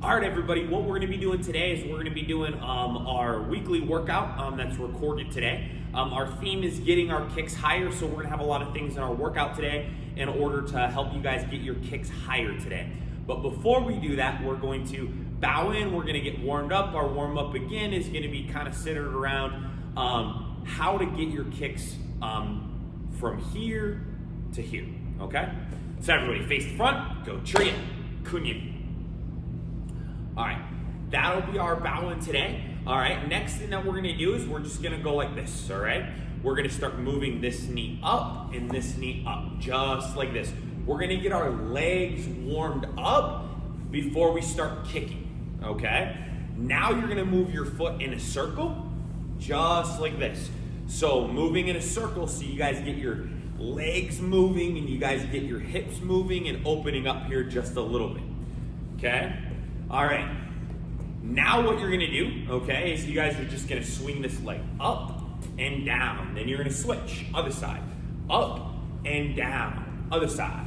All right, everybody, what we're gonna be doing today is we're gonna be doing our weekly workout that's recorded today. Our theme is getting our kicks higher, so we're gonna have a lot of things in our workout today in order to help you guys get your kicks higher today. But before we do that, we're going to bow in, we're gonna get warmed up. Our warm up again is gonna be kind of centered around how to get your kicks from here to here, okay? So everybody face the front, go Chariot, Kunyin. All right, that'll be our bow in today. All right, next thing that we're gonna do is we're just gonna go like this, all right? We're gonna start moving this knee up and this knee up, just like this. We're gonna get our legs warmed up before we start kicking, okay? Now you're gonna move your foot in a circle, just like this. So moving in a circle so you guys get your legs moving and you guys get your hips moving and opening up here just a little bit, okay? All right, now what you're gonna do, okay, is you guys are just gonna swing this leg up and down. Then you're gonna switch, other side, up and down, other side.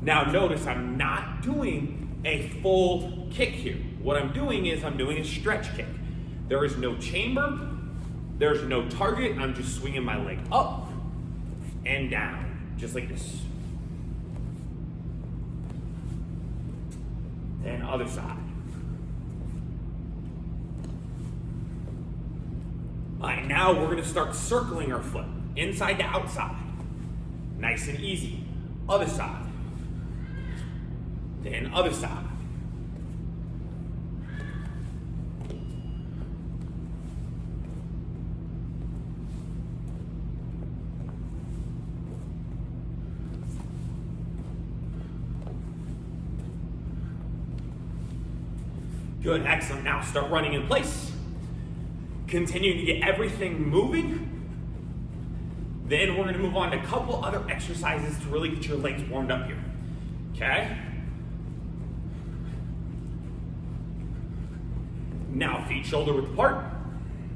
Now notice I'm not doing a full kick here. What I'm doing is I'm doing a stretch kick. There is no chamber, there's no target. I'm just swinging my leg up and down, just like this. Then other side. All right, now we're gonna start circling our foot, inside to outside. Nice and easy. Other side. Then other side. Good, excellent. Now start running in place. Continuing to get everything moving. Then we're gonna move on to a couple other exercises to really get your legs warmed up here, okay? Now feet shoulder width apart.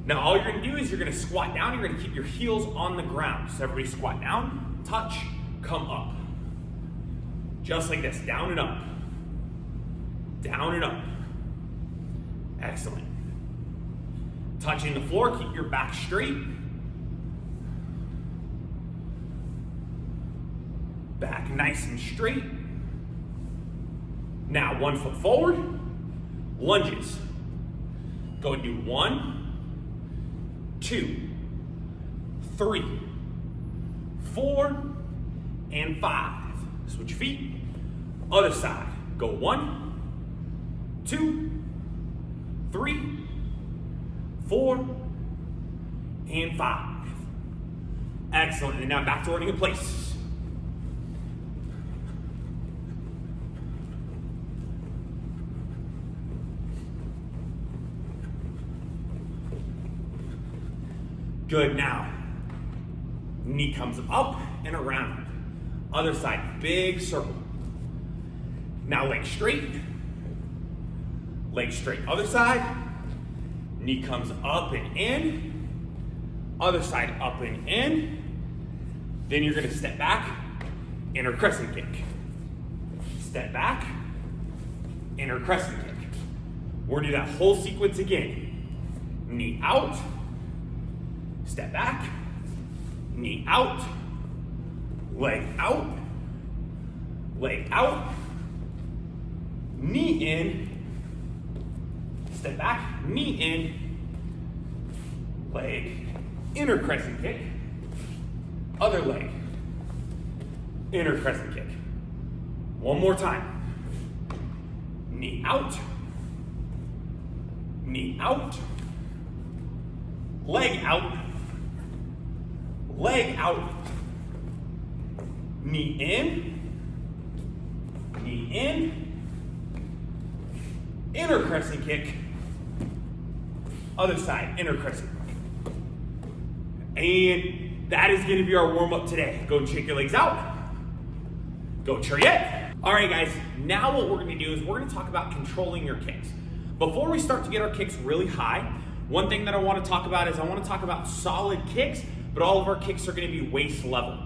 Now all you're gonna do is you're gonna squat down, you're gonna keep your heels on the ground. So everybody squat down, touch, come up. Just like this, down and up. Down and up. Excellent. Touching the floor, keep your back straight. Back nice and straight. Now 1 foot forward, lunges. Go and do 1, 2, 3, 4, and 5. Switch your feet. Other side. Go 1, 2, 3, 4, and 5. Excellent. And now back to running in place. Good. Now, knee comes up and around. Other side, big circle. Now leg straight. Leg straight. Other side. Knee comes up and in. Other side up and in. Then you're gonna step back, inner crescent kick. Step back, inner crescent kick. We're gonna do that whole sequence again. Knee out, step back, knee out, leg out, knee in, step back, knee in, leg, inner crescent kick, other leg, inner crescent kick. One more time. Knee out, leg out, knee in, inner crescent kick, other side, inner crescent. And that is gonna be our warm up today. Go and shake your legs out. Go Chariot. All right, guys, now what we're gonna do is we're gonna talk about controlling your kicks. Before we start to get our kicks really high, one thing that I wanna talk about is I wanna talk about solid kicks, but all of our kicks are gonna be waist level.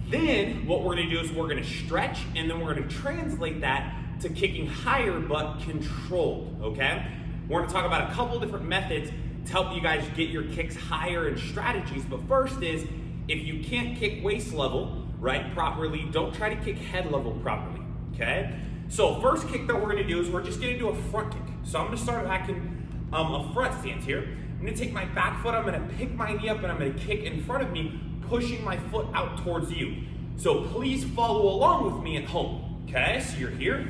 Then what we're gonna do is we're gonna stretch, and then we're gonna translate that to kicking higher but controlled, okay? We're gonna talk about a couple different methods to help you guys get your kicks higher and strategies. But first is, if you can't kick waist level, right, properly, don't try to kick head level properly, okay? So first kick that we're gonna do is we're just gonna do a front kick. So I'm gonna start back in a front stance here. I'm gonna take my back foot, I'm gonna pick my knee up, and I'm gonna kick in front of me, pushing my foot out towards you. So please follow along with me at home, okay? So you're here,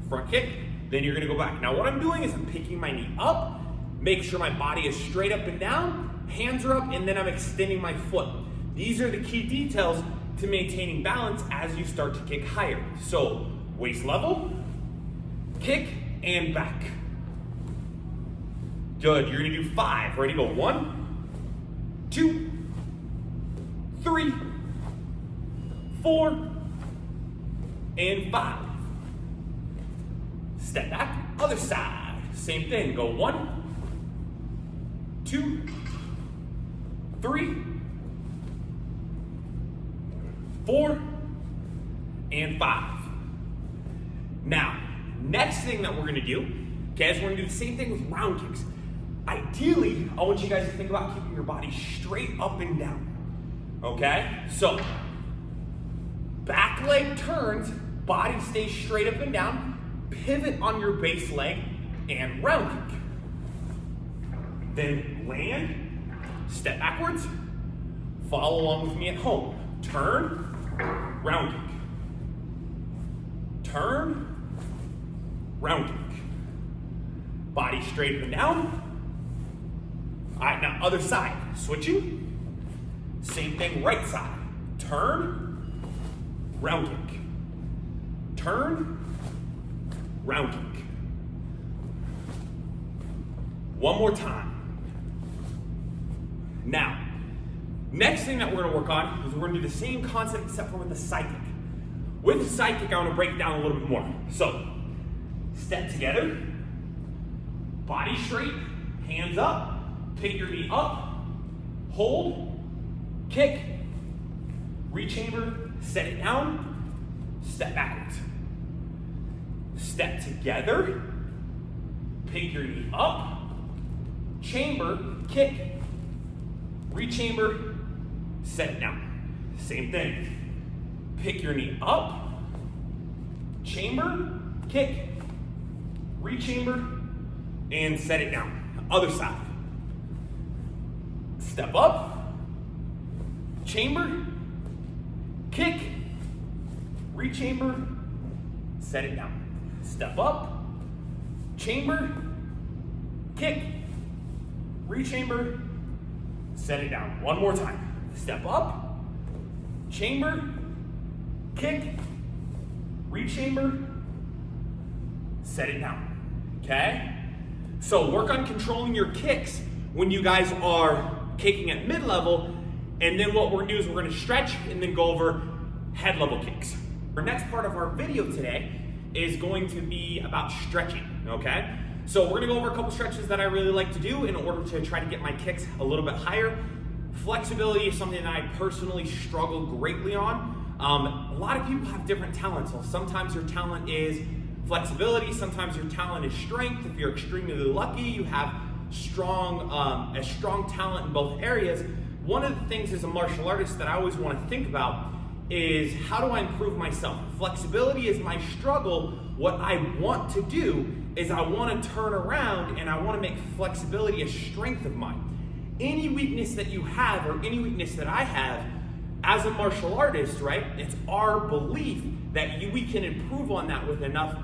front kick, then you're gonna go back. Now what I'm doing is I'm picking my knee up, make sure my body is straight up and down, hands are up, and then I'm extending my foot. These are the key details to maintaining balance as you start to kick higher. So waist level, kick, and back. Good, you're gonna do 5. Ready, go 1, 2, 3, 4, and 5. Step back, other side. Same thing, go 1, 2, 3, 4, and 5. Now, next thing that we're gonna do, okay, is we're gonna do the same thing with round kicks. Ideally, I want you guys to think about keeping your body straight up and down, okay? So, back leg turns, body stays straight up and down, pivot on your base leg, and round kick. Then land, step backwards, follow along with me at home. Turn, round kick. Turn, round kick. Body straight up and down. All right, now other side, switching. Same thing, right side. Turn, round kick. Turn, round kick. One more time. Now, next thing that we're gonna work on is we're gonna do the same concept except for with the side kick. With the side kick, I wanna break it down a little bit more. So, step together, body straight, hands up, pick your knee up, hold, kick, rechamber, set it down, step backwards. Step together, pick your knee up, chamber, kick, rechamber, set it down. Same thing. Pick your knee up, chamber, kick, rechamber, and set it down. Other side. Step up, chamber, kick, rechamber, set it down. Step up, chamber, kick, rechamber, set it down. One more time. Step up, chamber, kick, rechamber, set it down. Okay? So work on controlling your kicks when you guys are kicking at mid-level, and then what we're gonna do is we're gonna stretch and then go over head level kicks. Our next part of our video today is going to be about stretching, okay? So we're gonna go over a couple stretches that I really like to do in order to try to get my kicks a little bit higher. Flexibility is something that I personally struggle greatly on. A lot of people have different talents. So sometimes your talent is flexibility, sometimes your talent is strength. If you're extremely lucky, you have a strong talent in both areas. One of the things as a martial artist that I always want to think about is how do I improve myself? Flexibility is my struggle. What I want to do is I want to turn around and I want to make flexibility a strength of mine. Any weakness that you have or any weakness that I have as a martial artist, right? It's our belief that we can improve on that with enough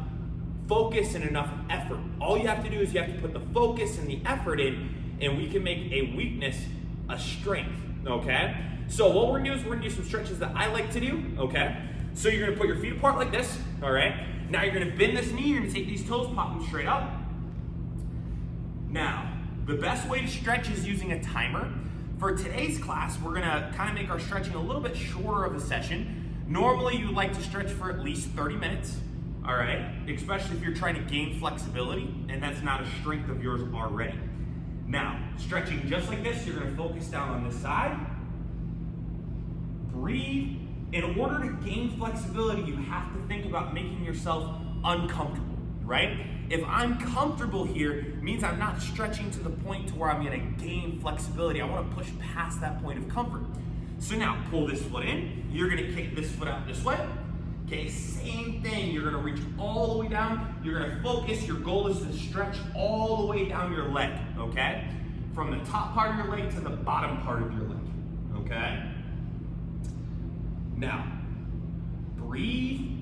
focus and enough effort. All you have to do is you have to put the focus and the effort in, and we can make a weakness a strength, okay? So what we're gonna do is we're gonna do some stretches that I like to do, okay? So you're gonna put your feet apart like this, all right? Now you're gonna bend this knee, you're gonna take these toes, pop them straight up. Now, the best way to stretch is using a timer. For today's class, we're gonna kind of make our stretching a little bit shorter of a session. Normally you like to stretch for at least 30 minutes, all right? Especially if you're trying to gain flexibility and that's not a strength of yours already. Now, stretching just like this, you're gonna focus down on this side. Breathe. In order to gain flexibility, you have to think about making yourself uncomfortable, right? If I'm comfortable here, it means I'm not stretching to the point to where I'm gonna gain flexibility. I wanna push past that point of comfort. So now, pull this foot in. You're gonna kick this foot out this way. Okay, same thing. You're gonna reach all the way down. You're gonna focus. Your goal is to stretch all the way down your leg, okay? From the top part of your leg to the bottom part of your leg, okay? Now, breathe.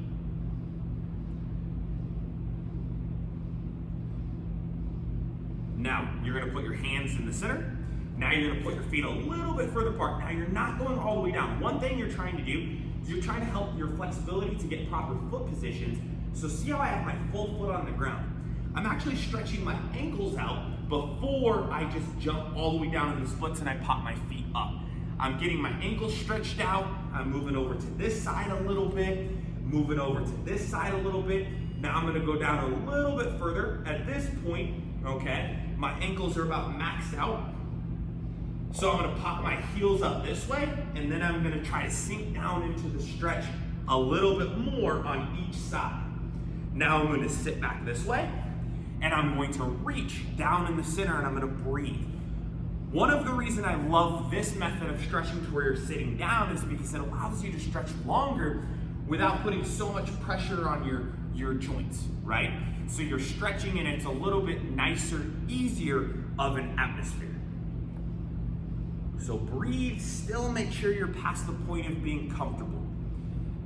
Now, you're gonna put your hands in the center. Now you're gonna put your feet a little bit further apart. Now you're not going all the way down. One thing you're trying to do is you're trying to help your flexibility to get proper foot positions. So see how I have my full foot on the ground? I'm actually stretching my ankles out before I just jump all the way down in the splits and I pop my feet up. I'm getting my ankles stretched out. I'm moving over to this side a little bit, moving over to this side a little bit. Now I'm gonna go down a little bit further. At this point, okay, my ankles are about maxed out. So I'm gonna pop my heels up this way, and then I'm gonna try to sink down into the stretch a little bit more on each side. Now I'm gonna sit back this way, and I'm going to reach down in the center, and I'm gonna breathe. One of the reasons I love this method of stretching to where you're sitting down is because it allows you to stretch longer without putting so much pressure on your joints, right? So you're stretching and it's a little bit nicer, easier of an atmosphere. So breathe, still make sure you're past the point of being comfortable.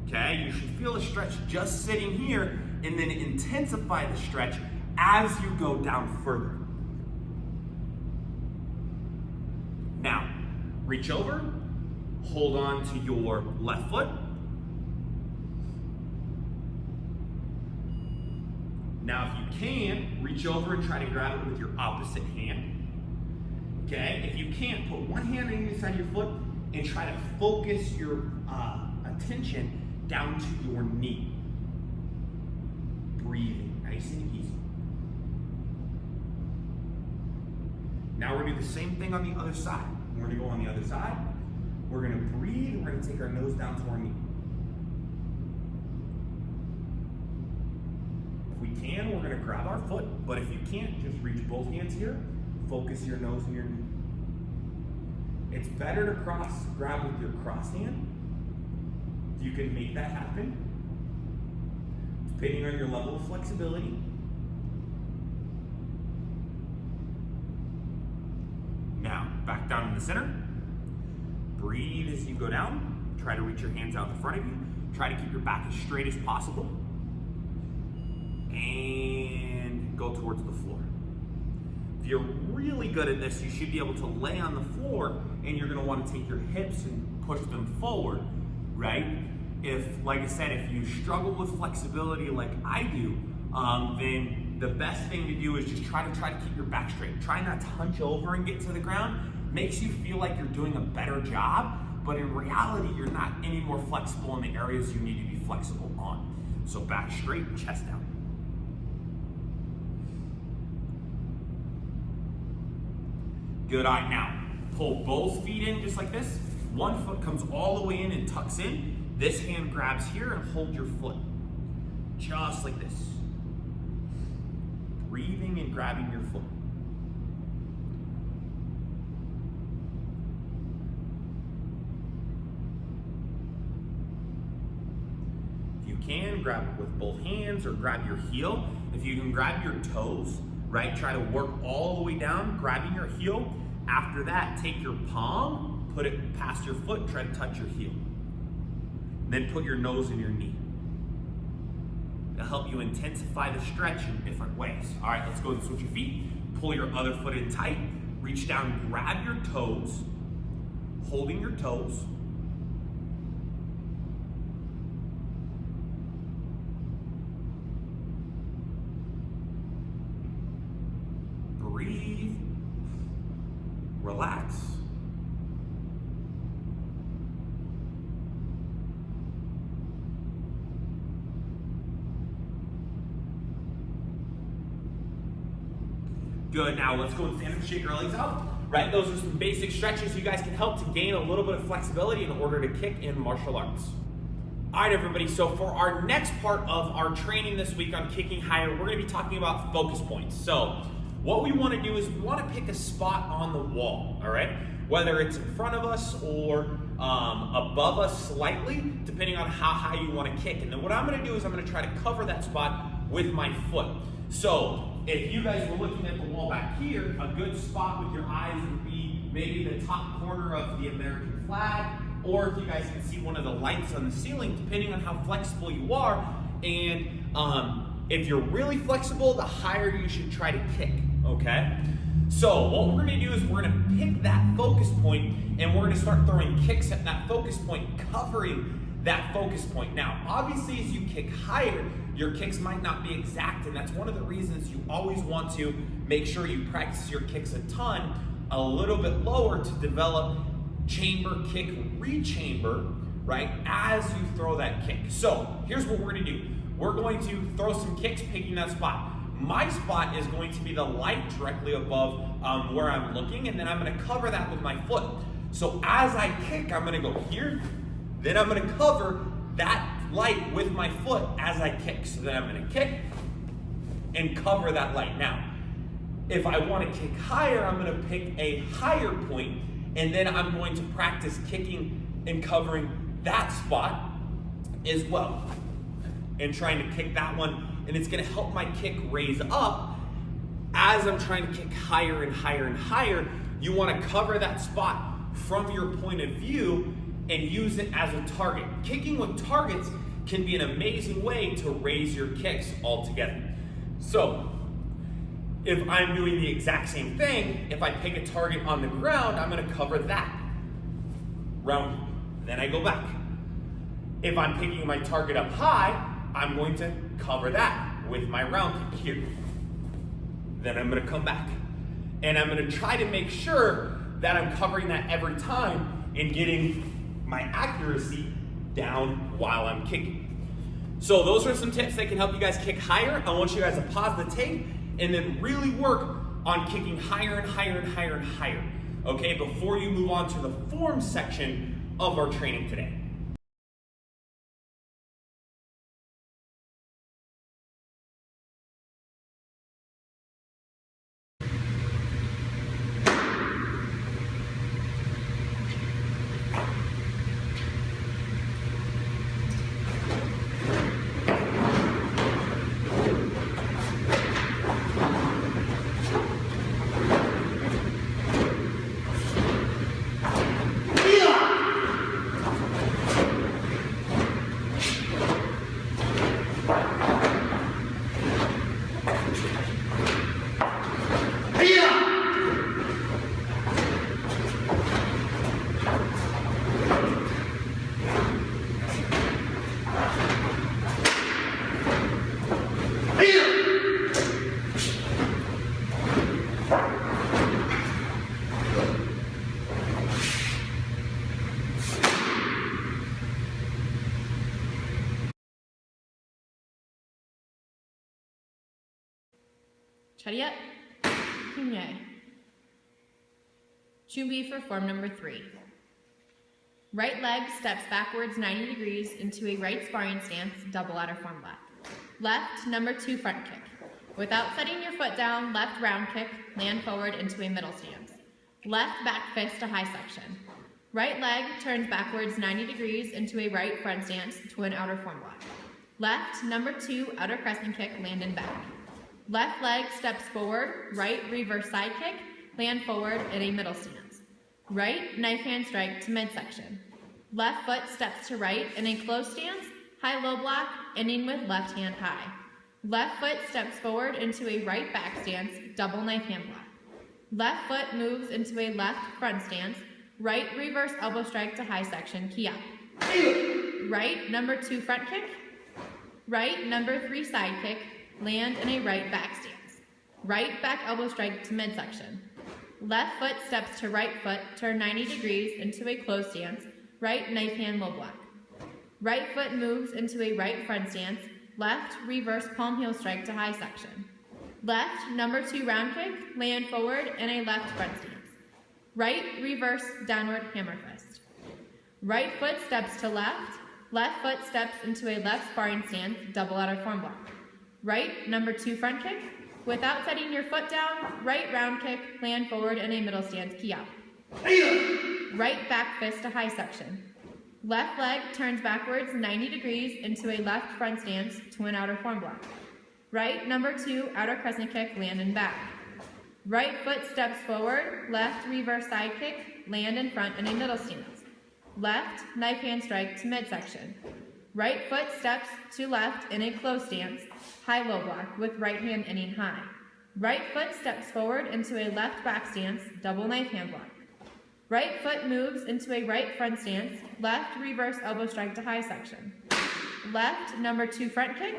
Okay, you should feel the stretch just sitting here and then intensify the stretch as you go down further. Now, reach over, hold on to your left foot. Now, if you can, reach over and try to grab it with your opposite hand. Okay, if you can't, put one hand on either side of your foot and try to focus your attention down to your knee. Breathing, nice and easy. Now we're gonna do the same thing on the other side. We're gonna go on the other side. We're gonna breathe, we're gonna take our nose down to our knee. If we can, we're gonna grab our foot, but if you can't, just reach both hands here. Focus your nose and your knee. It's better to grab with your cross hand. If you can make that happen, depending on your level of flexibility. Now, back down in the center. Breathe as you go down. Try to reach your hands out in front of you. Try to keep your back as straight as possible. And go towards the floor. If you're really good at this, you should be able to lay on the floor and you're gonna wanna take your hips and push them forward, right? If, like I said, if you struggle with flexibility like I do, then the best thing to do is just try to keep your back straight. Try not to hunch over and get to the ground. Makes you feel like you're doing a better job, but in reality, you're not any more flexible in the areas you need to be flexible on. So back straight, chest down. Good. All right, now pull both feet in just like this. One foot comes all the way in and tucks in. This hand grabs here and hold your foot. Just like this. Breathing and grabbing your foot. If you can, grab it with both hands or grab your heel. If you can grab your toes, right? Try to work all the way down, grabbing your heel. After that, take your palm, put it past your foot, try to touch your heel. Then put your nose in your knee. It'll help you intensify the stretch in different ways. All right, let's go and switch your feet. Pull your other foot in tight. Reach down, grab your toes, holding your toes. Breathe, relax. Good, now let's go and stand up, shake your legs out. Right, those are some basic stretches you guys can help to gain a little bit of flexibility in order to kick in martial arts. All right, everybody, so for our next part of our training this week on kicking higher, we're gonna be talking about focus points. So what we wanna do is we wanna pick a spot on the wall, all right? Whether it's in front of us or above us slightly, depending on how high you wanna kick. And then what I'm gonna do is I'm gonna try to cover that spot with my foot. So if you guys were looking at the wall back here, a good spot with your eyes would be maybe the top corner of the American flag, or if you guys can see one of the lights on the ceiling, depending on how flexible you are. And if you're really flexible, the higher you should try to kick, okay? So what we're gonna do is we're gonna pick that focus point and we're gonna start throwing kicks at that focus point, covering that focus point. Now, obviously, as you kick higher, your kicks might not be exact, and that's one of the reasons you always want to make sure you practice your kicks a ton, a little bit lower to develop chamber, kick, rechamber, right, as you throw that kick. So here's what we're gonna do. We're going to throw some kicks picking that spot. My spot is going to be the light directly above where I'm looking, and then I'm gonna cover that with my foot. So as I kick, I'm gonna go here, then I'm gonna cover that light with my foot as I kick. So then I'm gonna kick and cover that light. Now, if I wanna kick higher, I'm gonna pick a higher point, and then I'm going to practice kicking and covering that spot as well. And trying to kick that one, and it's gonna help my kick raise up. As I'm trying to kick higher and higher and higher, you wanna cover that spot from your point of view and use it as a target. Kicking with targets can be an amazing way to raise your kicks altogether. So, if I'm doing the exact same thing, if I pick a target on the ground, I'm gonna cover that. Round, then I go back. If I'm picking my target up high, I'm going to cover that with my round kick here. Then I'm gonna come back. And I'm gonna try to make sure that I'm covering that every time and getting my accuracy down while I'm kicking. So those are some tips that can help you guys kick higher. I want you guys to pause the tape and then really work on kicking higher and higher and higher and higher, okay, before you move on to the form section of our training today. Chariot, Kunye. Chumbi for form number 3. Right leg steps backwards 90 degrees into a right sparring stance, double ladder form left. Left, number 2 front kick. Without setting your foot down, left round kick, land forward into a middle stance. Left back fist to high section. Right leg turns backwards 90 degrees into a right front stance to an outer form block. Left, number 2 outer crescent kick, land and back. Left leg steps forward, right reverse side kick, land forward in a middle stance. Right knife hand strike to midsection. Left foot steps to right in a closed stance, high-low block, ending with left hand high. Left foot steps forward into a right back stance, double knife hand block. Left foot moves into a left front stance, right reverse elbow strike to high section, key up. Right, number 2 front kick. Right, number 3 side kick, land in a right back stance. Right back elbow strike to midsection. Left foot steps to right foot, turn 90 degrees into a closed stance, right knife hand low block. Right foot moves into a right front stance, left reverse palm heel strike to high section. Left, number 2 round kick, land forward in a left front stance. Right reverse downward hammer fist. Right foot steps to left, Left foot steps into a left sparring stance, double outer form block. Right, number 2 front kick. Without setting your foot down, right round kick, land forward in a middle stance, key out. Right back fist to high section. Left leg turns backwards 90 degrees into a left front stance to an outer form block. Right, number 2 outer crescent kick, land and back. Right foot steps forward, left reverse side kick, land in front in a middle stance. Left knife hand strike to midsection. Right foot steps to left in a close stance, high-low block with right hand inning high. Right foot steps forward into a left back stance, double knife hand block. Right foot moves into a right front stance, left reverse elbow strike to high section. Left number 2 front kick.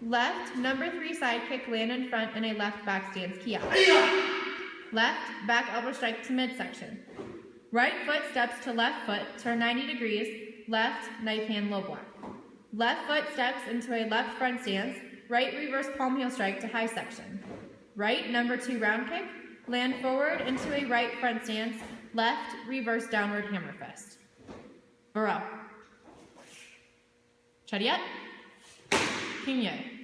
Left number 3 side kick, land in front in a left back stance, key out. Left back elbow strike to midsection. Right foot steps to left foot, turn 90 degrees, left knife hand low block. Left foot steps into a left front stance, right reverse palm heel strike to high section. Right number 2 round kick, land forward into a right front stance, left reverse downward hammer fist. Burrow. Chariot. Kinye.